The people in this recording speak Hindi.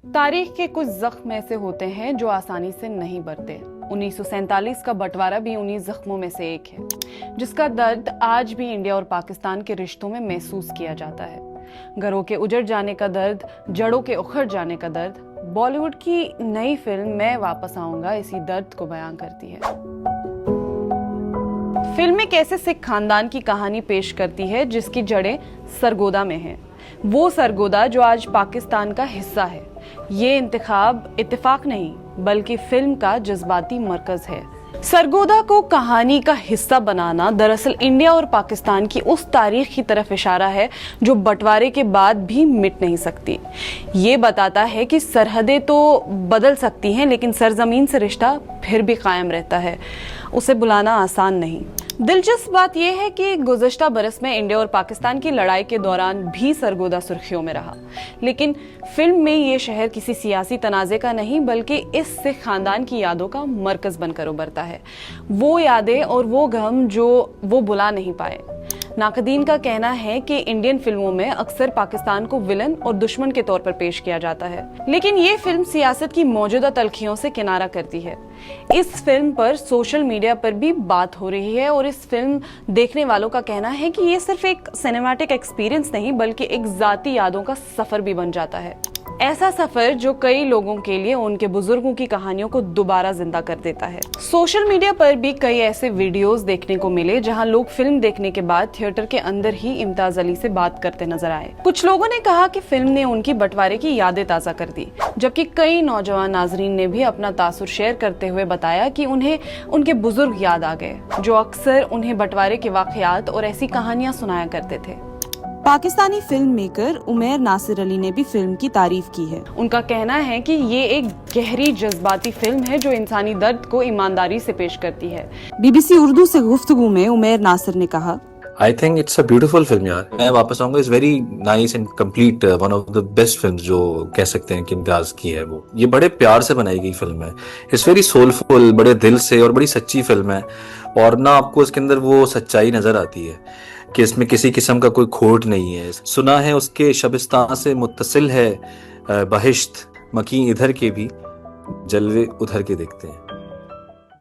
तारीख के कुछ जख्म ऐसे होते हैं जो आसानी से नहीं भरते। 1947 का बंटवारा भी उन्हीं जख्मों में से एक है, जिसका दर्द आज भी इंडिया और पाकिस्तान के रिश्तों में महसूस किया जाता है। घरों के उजड़ जाने का दर्द, जड़ों के उखड़ जाने का दर्द। बॉलीवुड की नई फिल्म मैं वापस आऊंगा इसी दर्द को बयां करती है। फिल्म एक ऐसे सिख खानदान की कहानी पेश करती है जिसकी जड़ें सरगोदा में हैं। वो सरगोदा जो आज पाकिस्तान का हिस्सा है। ये इंतखाब इत्तेफाक नहीं बल्कि फिल्म का जज्बाती मरकज है। सरगोदा को कहानी का हिस्सा बनाना दरअसल इंडिया और पाकिस्तान की उस तारीख की तरफ इशारा है जो बंटवारे के बाद भी मिट नहीं सकती। ये बताता है कि सरहदें तो बदल सकती हैं लेकिन सरजमीन से रिश्ता फिर भी कायम रहता है। उसे बुलाना आसान नहीं। दिलचस्प बात यह है कि गुज़श्ता बरस में इंडिया और पाकिस्तान की लड़ाई के दौरान भी सरगोदा सुर्खियों में रहा, लेकिन फिल्म में ये शहर किसी सियासी तनाज़े का नहीं बल्कि इस सिख खानदान की यादों का मरकज बनकर उभरता है। वो यादें और वो गम जो वो बुला नहीं पाए। नाकदीन का कहना है कि इंडियन फिल्मों में अक्सर पाकिस्तान को विलन और दुश्मन के तौर पर पेश किया जाता है, लेकिन ये फिल्म सियासत की मौजूदा तलखियों से किनारा करती है। इस फिल्म पर सोशल मीडिया पर भी बात हो रही है और इस फिल्म देखने वालों का कहना है कि ये सिर्फ एक सिनेमैटिक एक्सपीरियंस नहीं बल्कि एक जाती यादों का सफर भी बन जाता है। ऐसा सफर जो कई लोगों के लिए उनके बुजुर्गों की कहानियों को दोबारा जिंदा कर देता है। सोशल मीडिया पर भी कई ऐसे वीडियोस देखने को मिले जहां लोग फिल्म देखने के बाद थिएटर के अंदर ही इम्तियाज अली से बात करते नजर आए। कुछ लोगों ने कहा कि फिल्म ने उनकी बंटवारे की यादें ताजा कर दी, जबकि कई नौजवान नाजरीन ने भी अपना तासुर शेयर करते हुए बताया कि उन्हें उनके बुजुर्ग याद आ गए जो अक्सर उन्हें बंटवारे के वाकयात और ऐसी कहानियां सुनाया करते थे। पाकिस्तानी फिल्म मेकर उमैर नासिर अली ने भी फिल्म की तारीफ की है। उनका कहना है कि ये एक गहरी जज्बाती फिल्म है जो इंसानी दर्द को ईमानदारी से पेश करती है। BBC उर्दू से गुफ्तगू में उमैर नासिर ने कहा, I think it's a beautiful film यार। मैं वापस आऊंगा, is very nice and complete, one of the best films जो कह सकते हैं कि इम्तियाज की है। वो ये बड़े प्यार से बनाई गई फिल्म है। इट्स वेरी सोलफुल, बड़े दिल से और बड़ी सच्ची फिल्म है। और ना आपको इसके अंदर वो सच्चाई नजर आती है कि इसमें किसी किस्म का कोई खोट नहीं है। सुना है उसके शबिस्तान से मुत्तसिल है बहिश्त, मकी इधर के भी जलवे उधर के दिखते हैं।